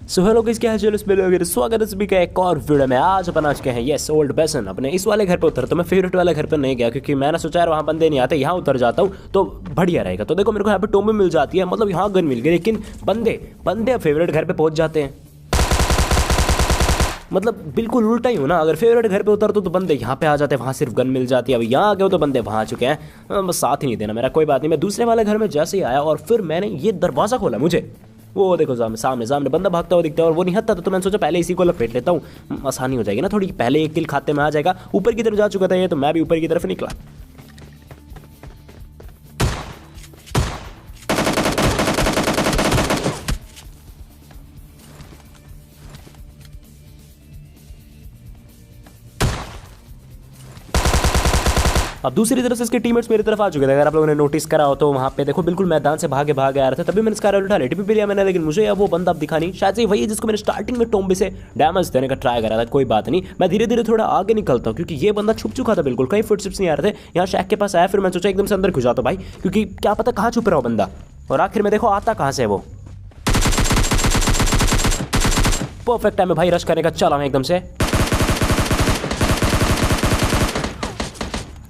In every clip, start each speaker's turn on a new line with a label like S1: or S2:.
S1: So hello guys, क्या हाल है? स्वागत है सभी का एक और वीडियो में। आज अपन आ चुके हैं यस ओल्ड बेसन अपने इस वाले घर पे उतर। तो मैं फेवरेट वाले घर पे नहीं गया क्योंकि मैंने सोचा यार वहाँ बंदे नहीं आते, यहाँ उतर जाता हूँ तो बढ़िया रहेगा। तो देखो मेरे को यहाँ पे टोम्बे मिल जाती है, मतलब यहाँ गन मिल गई, लेकिन बंदे फेवरेट घर पे पहुँच जाते हैं। मतलब बिल्कुल उल्टा ही हो ना, अगर फेवरेट घर पे उतरते तो बंदे यहाँ पे आ जाते हैं, वहाँ सिर्फ गन मिल जाती है। अब यहाँ आ गए हो तो बंदे वहाँ आ चुके हैं, बस साथ ही नहीं देना मेरा। कोई बात नहीं, मैं दूसरे वाले घर में जैसे ही आया और फिर मैंने ये दरवाज़ा खोला, मुझे वो देखो सामने बंदा भागता हुआ दिखता है और वो नहीं हटता था। तो मैंने सोचा पहले इसी को लपेट लेता हूँ, आसानी हो जाएगी ना थोड़ी। पहले एक किल खाते में आ जाएगा। ऊपर की तरफ जा चुका था ये, तो मैं भी ऊपर की तरफ निकला। अब दूसरी तरफ से इसके टीममेट्स मेरी तरफ आ चुके थे। अगर आप लोगों ने नोटिस करा हो तो वहाँ पे देखो बिल्कुल मैदान से भागे आ रहे थे। तभी मैंने इसका उठा लिया, टिपी लिया मैंने, लेकिन मुझे वो बंदा अब दिखा नहीं। शायद से वही है जिसको मैंने स्टार्टिंग में टोम्बे से डैमेज देने का ट्राई करा था। कोई बात नहीं, मैं धीरे धीरे थोड़ा आगे निकलता हूँ क्योंकि ये बंदा छुप चुका था बिल्कुल, कई फुटस्टेप्स नहीं आ रहे थे। यहाँ शैक के पास आया, फिर मैं सोचा एकदम से अंदर घुस जाता भाई, क्योंकि क्या पता कहाँ छुप रहा हो बंदा। और आखिर में देखो आता कहाँ से वो। परफेक्ट टाइम में भाई रश करने का चला मैं एकदम से।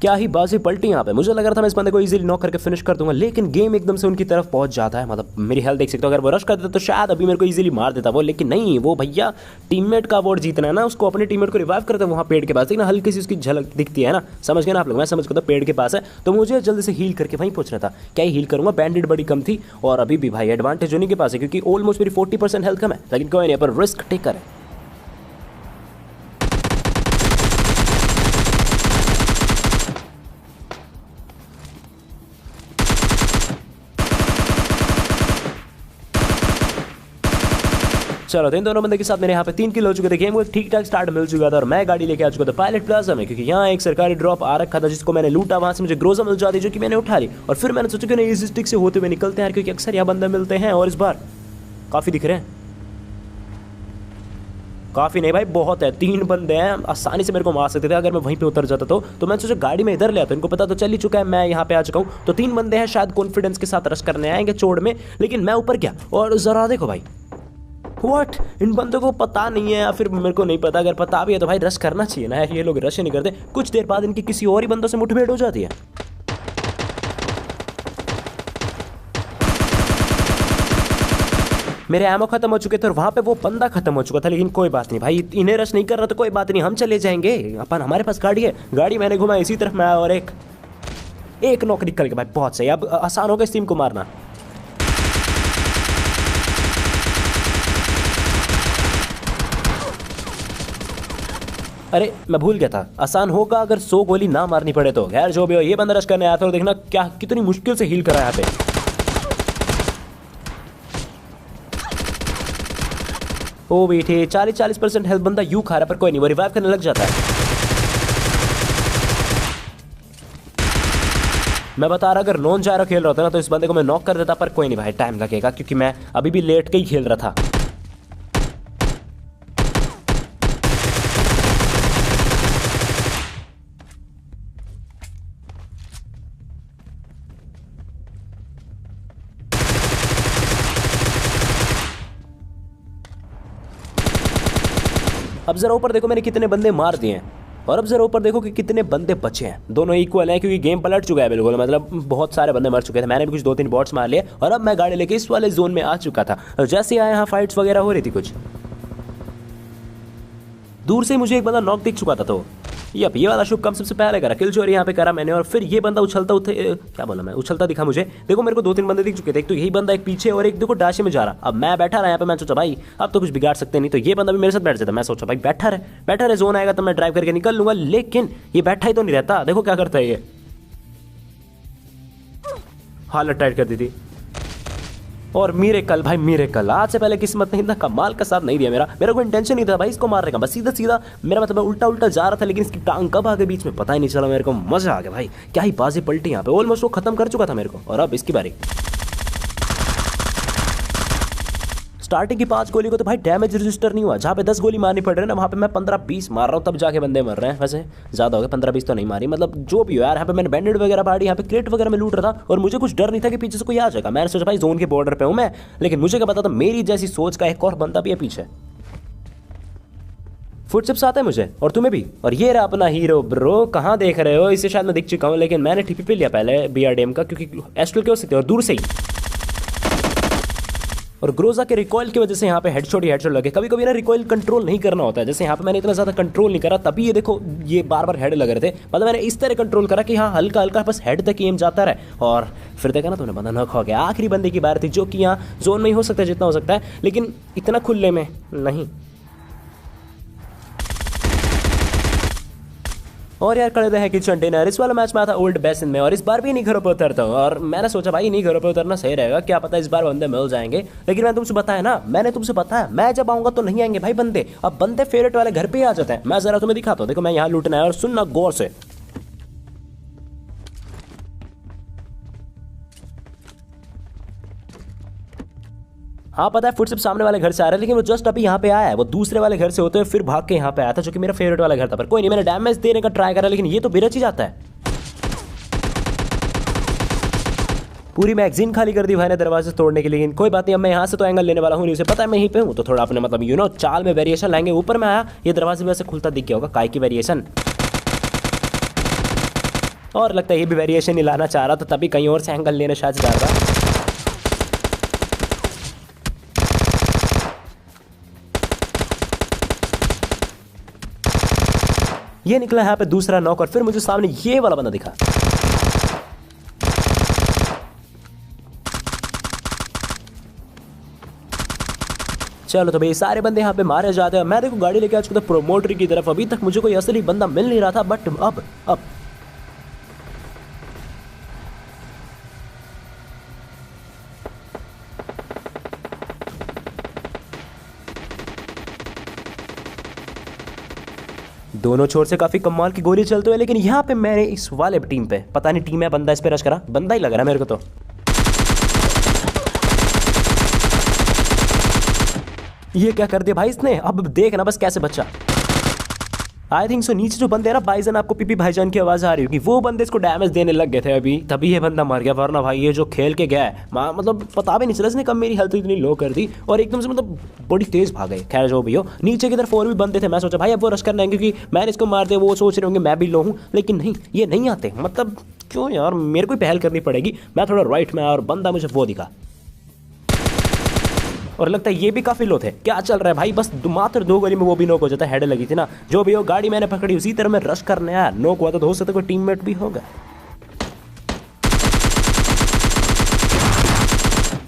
S1: क्या ही बाजी पलटी यहाँ पे। मुझे लग रहा था मैं इस बंदे को इजीली नॉक करके फिनिश कर दूंगा, लेकिन गेम एकदम से उनकी तरफ पहुंच जाता है। मतलब मेरी हेल्थ देख सकते हो, अगर वो रश कर देता तो शायद अभी मेरे को इजीली मार देता वो, लेकिन नहीं, वो भैया टीममेट का अवार्ड जीतना है ना, उसको अपने टीममेट को रिवाइव करते हैं वहाँ पेड़ के पास। देखना हल्की सी उसकी झलक दिखती है ना, समझ गए ना आप लोग। मैं समझ गया था पेड़ के पास है, तो मुझे जल्दी से हील करके वहीं पहुंच रहा था। क्या ही हील करूंगा, बैंडेड बड़ी कम थी और अभी भी भाई एडवांटेज उन्हीं के पास है क्योंकि ऑलमोस्ट मेरी 40% हेल्थ कम है, लेकिन कोई नहीं, पर रिस्क टेकर है। चलो तो इन दोनों बंदे के साथ मेरे यहाँ पे 3 किल हो चुके थे। गेम को एक ठीक ठाक स्टार्ट मिल चुका था और मैं गाड़ी लेके आ चुका था पायलट प्लाजा में, क्योंकि यहाँ एक सरकारी ड्रॉप आ रखा था जिसको मैंने लूटा। वहाँ से मुझे ग्रोजा मिल जाती जो कि मैंने उठा ली और फिर मैंने सोचा कि नहीं इस स्टिक से होते हुए निकलते हैं क्योंकि अक्सर यहाँ बंदे मिलते हैं और इस बार काफ़ी दिख रहे हैं। काफ़ी नहीं भाई, बहुत है, 3 बंदे हैं, आसानी से मेरे को मार सकते थे अगर मैं वहीं पे उतर जाता तो मैं सोचा गाड़ी में इधर ले आता। इनको पता तो चल ही चुका है मैं यहाँ पे आ चुका हूँ, तो 3 बंदे हैं, शायद कॉन्फिडेंस के साथ रश करने आएंगे चोड़ में, लेकिन मैं ऊपर गया और जरा देखो भाई व्हाट, इन बंदों को पता नहीं है या फिर मेरे को नहीं पता। अगर पता भी है तो भाई रश करना चाहिए ना, ये लोग रश नहीं करते। कुछ देर बाद इनकी किसी और ही बंदों से मुठभेड़ हो जाती है। मेरे एमो खत्म हो चुके थे और वहां पे वो बंदा खत्म हो चुका था, लेकिन कोई बात नहीं भाई, इन्हें रश नहीं कर रहा तो कोई बात नहीं, हम चले जाएंगे अपन। हमारे पास गाड़ी है, गाड़ी मैंने घुमा इसी तरफ में और एक नॉक निकल के भाई, बहुत सही। अब आसान होगा इस टीम को मारना। अरे मैं भूल गया था, आसान होगा अगर 100 गोली ना मारनी पड़े तो। खैर जो भी हो, ये बंदा रश करने आया था और देखना क्या कितनी मुश्किल से हील करा यहाँ पे। ओ बेटे 40% हेल्थ बंदा यू खा रहा, पर कोई नहीं, वो रिवाइव करने लग जाता है। मैं बता रहा, अगर नॉन जायरो खेल रहा था ना तो इस बंदे को मैं नॉक कर देता, पर कोई नहीं भाई, टाइम लगेगा क्योंकि मैं अभी भी लेट के ही खेल रहा था। अब जरा ऊपर देखो मैंने कितने बंदे मार दिए हैं, और अब जरा ऊपर देखो कि कितने बंदे बचे हैं। दोनों इक्वल हैं क्योंकि गेम पलट चुका है बिल्कुल, मतलब बहुत सारे बंदे मर चुके थे। मैंने भी कुछ 2-3 बॉट्स मार लिए और अब मैं गाड़ी लेके इस वाले जोन में आ चुका था। और जैसे ही आया यहाँ फाइट्स वगैरह हो रही थी, कुछ दूर से मुझे एक बंदा नॉक दिख चुका था। तो ये वाला शुभ काम सबसे पहले करा, किल चोरी यहाँ पे करा मैंने, और फिर ये बंदा उछलता दिखा मुझे। देखो मेरे को 2-3 बंदे दिख चुके थे, एक तो यही बंदा, एक पीछे और एक देखो डाशे में जा रहा। अब मैं बैठा रहा यहाँ पे, मैं सोचा भाई अब तो कुछ बिगाड़ सकते नहीं, तो ये बंदा भी मेरे साथ बैठ जाता। मैं सोचा भाई बैठा रहे, जोन आएगा तो मैं ड्राइव करके निकल लूंगा, लेकिन ये बैठा ही तो नहीं रहता। देखो क्या करता है ये, हालत टाइट कर दी थी। और मिरेकल भाई, मिरेकल आज से पहले किस्मत नहीं था, कमाल का साथ नहीं दिया मेरा कोई इंटेंशन नहीं था भाई इसको मारने का, बस सीधा मेरा मतलब उल्टा जा रहा था, लेकिन इसकी टांग कब आ गई बीच में पता ही नहीं चला। मेरे को मजा आ गया भाई, क्या ही बाजी पलटी यहाँ पे। ऑलमोस्ट वो खत्म कर चुका था मेरे को और अब इसकी बारी। स्टार्टिंग की 5 गोली को तो भाई डैमेज रजिस्टर नहीं हुआ, जहाँ पे 10 गोली मारनी पड़ रही है ना, वहाँ पे मैं 15-20 मार रहा हूँ, तब जाके बंदे मर रहे हैं। वैसे ज़्यादा हो गया, 15-20 तो नहीं मारी, मतलब जो भी हो यार। यहाँ पे मैंने बैंडेड वगैरह बाड़ी, यहाँ पे क्रेट वगैरह में लूट रहा था और मुझे कुछ डर नहीं था कि पीछे से कोई आ जाएगा। मैंने सोचा भाई जोन के बॉर्डर पे हूँ मैं, लेकिन मुझे क्या पता था मेरी जैसी सोच का एक और बंदा भी है पीछे। फुटस्टेप्स आते हैं मुझे और तुम्हें भी, और ये रहा अपना हीरो। ब्रो कहाँ देख रहे हो? इसे शायद मैं दिख चुका हूँ, लेकिन मैंने टीपी पे लिया पहले BRDM का, क्योंकि एस्ट्रल के हो सकते हैं और दूर से ही। और ग्रोजा के रिकॉइल की वजह से यहाँ पे हेडशॉट ही हेडशॉट लगे। कभी कभी ना रिकॉइल कंट्रोल नहीं करना होता है, जैसे यहाँ पे मैंने इतना ज़्यादा कंट्रोल नहीं करा, तभी ये देखो ये बार बार हेड लग रहे थे। मतलब मैंने इस तरह कंट्रोल करा कि हाँ हल्का हल्का बस हेड तक एम जाता रहे, और फिर देखा ना तुमने बंदा नॉक हो गया। आखिरी बंदे की बार थी, जो कि यहाँ जोन में ही हो सकता है जितना हो सकता है, लेकिन इतना खुले में नहीं। और यार कर दे है किचन डिनर। इस वाला मैच में था ओल्ड बेसिन में, और इस बार भी नहीं घरों पर उतरता हूँ, और मैंने सोचा भाई नहीं घरों पर उतरना सही रहेगा, क्या पता इस बार बंदे मिल जाएंगे। लेकिन मैंने तुमसे बताया ना, मैंने तुमसे बताया मैं जब आऊंगा तो नहीं आएंगे भाई बंदे। अब बंदे फेवरेट वाले घर पे ही आ जाते हैं। मैं जरा तुम्हें दिखाता हूँ, देखो मैं यहाँ लूटना है, और सुनना गौर से। हाँ पता है फुटस्टेप सामने वाले घर से आ रहा है, लेकिन वो जस्ट अभी यहाँ पे आया है। वो दूसरे वाले घर से होते हुए फिर भाग के यहाँ पे आया था, जो कि मेरा फेवरेट वाला घर था। पर कोई नहीं, मैंने डैमेज देने का ट्राई करा, लेकिन ये तो बिरच ही जाता है। पूरी मैगजीन खाली कर दी भाई ने दरवाजे तोड़ने के लिए। लेकिन कोई बात नहीं, अब मैं यहाँ से तो एंगल लेने वाला हूँ नहीं, उसे पता है मैं यहीं पे हूँ, तो थोड़ा अपने मतलब चाल में वेरिएशन लाएंगे। ऊपर में आया, ये दरवाजे वैसे खुलता दिख गया होगा, काय की वेरिएशन, और लगता है ये भी वेरिएशन ही लाना चाह रहा था, तभी कहीं और से एंगल लेने शायद जा रहा। ये निकला यहाँ पे दूसरा नॉक, और फिर मुझे सामने ये वाला बंदा दिखा। चलो तो भाई सारे बंदे यहाँ पे मारे जाते हैं। मैं देखो गाड़ी लेके आ चुका था प्रोमोटर की तरफ। अभी तक मुझे कोई असली बंदा मिल नहीं रहा था, बट अब दोनों छोर से काफी कमाल की गोली चलते हुए। लेकिन यहाँ पे मैंने इस वाले टीम पे, पता नहीं टीम है बंदा, इस पे रश करा, बंदा ही लग रहा है मेरे को तो। ये क्या कर दिया भाई इसने? अब देखना बस कैसे बचा। आई थिंक सो नीचे जो बंदे हैं ना भाईजान, आपको पीपी भाईजान की आवाज आ रही होगी, वो बंदे इसको डैमेज देने लग गए थे अभी, तभी ये बंदा मर गया। वरना भाई ये जो खेल के गया है, मतलब पता भी नहीं चला इसने कब मेरी हेल्थ इतनी लो कर दी, और एकदम से मतलब बड़ी तेज भाग गए। खैर जो भी हो, नीचे की तरफ और भी बंदे थे। मैं सोचा भाई अब वो रश करना है, क्योंकि मैंने इसको मार दिया, वो सोच रहे होंगे मैं भी लो हूँ, लेकिन नहीं, ये नहीं आते। मतलब क्यों यार, मेरे को पहल करनी पड़ेगी। मैं थोड़ा राइट में आया और बंदा मुझे वो दिखा, और लगता है ये भी काफी लो थे। क्या चल रहा है भाई? बस मात्र 2 गोली में वो भी नोक हो जाता है, हेड लगी थी ना। जो भी हो, गाड़ी मैंने पकड़ी, उसी तरह मैं रश करने आया। नोक हुआ तो हो सकता है कोई टीममेट भी होगा।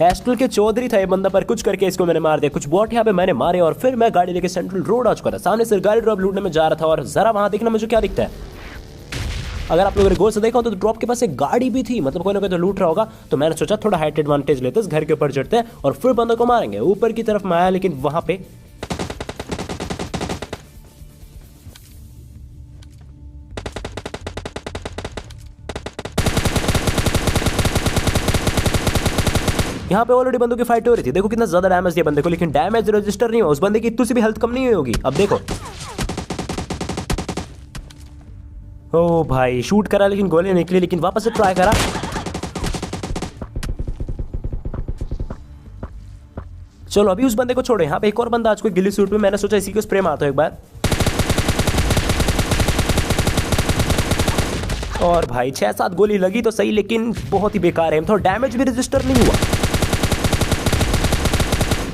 S1: एस्ट्रल के चौधरी था ये बंदा, पर कुछ करके इसको मैंने मार दिया। कुछ बॉट यहाँ पे मैंने मारे, और फिर मैं गाड़ी लेके सेंट्रल रोड आ चुका था। सामने से गाड़ी ड्रॉप लूटने में जा रहा था, और जरा वहां देखना मुझे क्या दिखता है। अगर आप लोगों ने गौर से देखा हो तो ड्रॉप के पास एक गाड़ी भी थी, मतलब कोई ना कोई तो लूट रहा होगा। तो मैंने सोचा थोड़ा हाइट एडवांटेज लेते, इस घर के ऊपर चढ़ते हैं और फिर बंदों को मारेंगे। ऊपर की तरफ मैं आया, लेकिन वहां पे यहाँ पे ऑलरेडी बंदों की फाइट हो रही थी। देखो कितना ज्यादा डैमेज दिया बंदे को, लेकिन डैमेज रजिस्टर नहीं हुआ। उस बंदे की इतनी सी भी हेल्थ कम नहीं हुई होगी। अब देखो, ओ भाई शूट करा लेकिन गोली निकली, लेकिन वापस से ट्राई करा। चलो अभी उस बंदे को छोड़ो। यहाँ पे एक और बंदा आज कोई गिली सूट में, मैंने सोचा इसी को स्प्रे मारता हूं एक बार। और भाई 6-7 गोली लगी तो सही, लेकिन बहुत ही बेकार है। थोड़ा डैमेज भी रजिस्टर नहीं हुआ।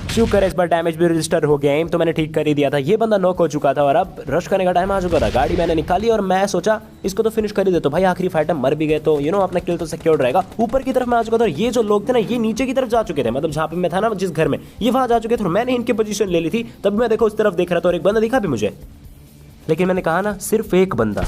S1: शुक्र है इस बार डैमेज भी रजिस्टर हो गया। एम तो मैंने ठीक कर ही दिया था। ये बंदा नॉक हो चुका था, और अब रश करने का टाइम आ चुका था। गाड़ी मैंने निकाली और मैं सोचा इसको तो फिनिश कर ही देता। भाई आखिरी फाइट में मर भी गए तो अपना किल तो सिक्योर रहेगा। ऊपर की तरफ मैं आ चुका था, और ये जो लोग थे ना, ये नीचे की तरफ जा चुके थे। मतलब जहाँ पे मैं था ना, जिस घर में, ये वहां जा चुके थे। मैंने इनकी पोजीशन ले ली थी। तब मैं देखो उस तरफ देख रहा था, और एक बंदा दिखा भी मुझे, लेकिन मैंने कहा ना सिर्फ एक बंदा।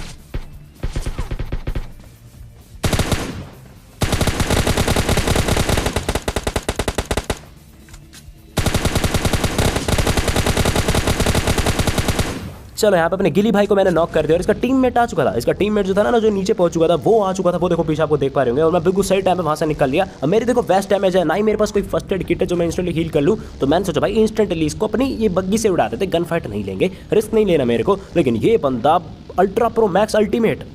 S1: चलो यहाँ पे अपने गिली भाई को मैंने नॉक कर दिया और इसका टीममेट आ चुका था। इसका टीममेट जो था ना जो नीचे पहुंच चुका था वो आ चुका था, वो देखो पीछे आपको देख पा रहे होंगे। और मैं बिल्कुल सही टाइम पे वहां से निकल लिया। अब मेरी देखो वेस्ट डैमेज है, ना ही मेरे पास कोई फर्स्ट एड किट है जो मैं इंस्टेंटली हील कर लूँ। तो मैंने सोचा भाई इंस्टेंटली इसको अपनी ये बग्गी से उड़ा देते, गन फाइट नहीं लेंगे, रिस्क नहीं लेना मेरे को। लेकिन ये बंदा अल्ट्रा प्रो मैक्स अल्टीमेट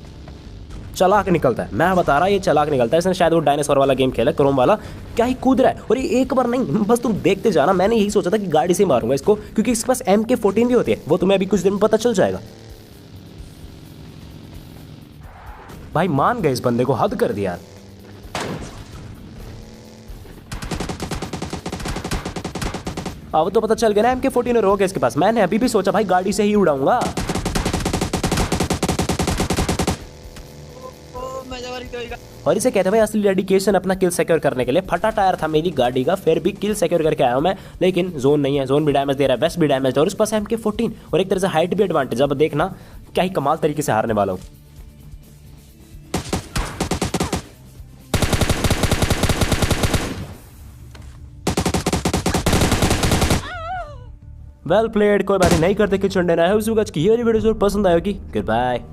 S1: चलाक निकलता है, मैं बता रहा ये चलाक निकलता है। इसने शायद वो डायनासोर वाला गेम खेला, क्रोम वाला, क्या ही कूद रहा है। और ये एक बार नहीं, बस तुम देखते जाना। मैंने यही सोचा था कि गाड़ी से मारूंगा इसको, क्योंकि इसके पास MK14 भी होती है, वो तुम्हें अभी कुछ दिन में पता चल जाएगा। भाई मान गए इस बंदे को, हद कर दिया। अब तो पता चल गया ना MK14 रोक है इसके पास। मैंने अभी भी सोचा भाई गाड़ी से ही उड़ाऊंगा। और इसे कहते हैं भाई असली डेडिकेशन अपना किल सिक्योर करने के लिए। फटा टायर था मेरी गाड़ी का, फिर भी किल सिक्योर करके आया हूं मैं। लेकिन जोन नहीं है, जोन भी डैमेज दे रहा है, वेस्ट भी डैमेज है, और उसके पास MK14 और एक तरह से हाइट भी एडवांटेज। अब देखना क्या ही कमाल तरीके से हारने वाला हूं। वेल प्लेड, कोई बात नहीं करते कि चुनने ना है उस वक्त की ये वीडियो जरूर पसंद आएगी। Good bye.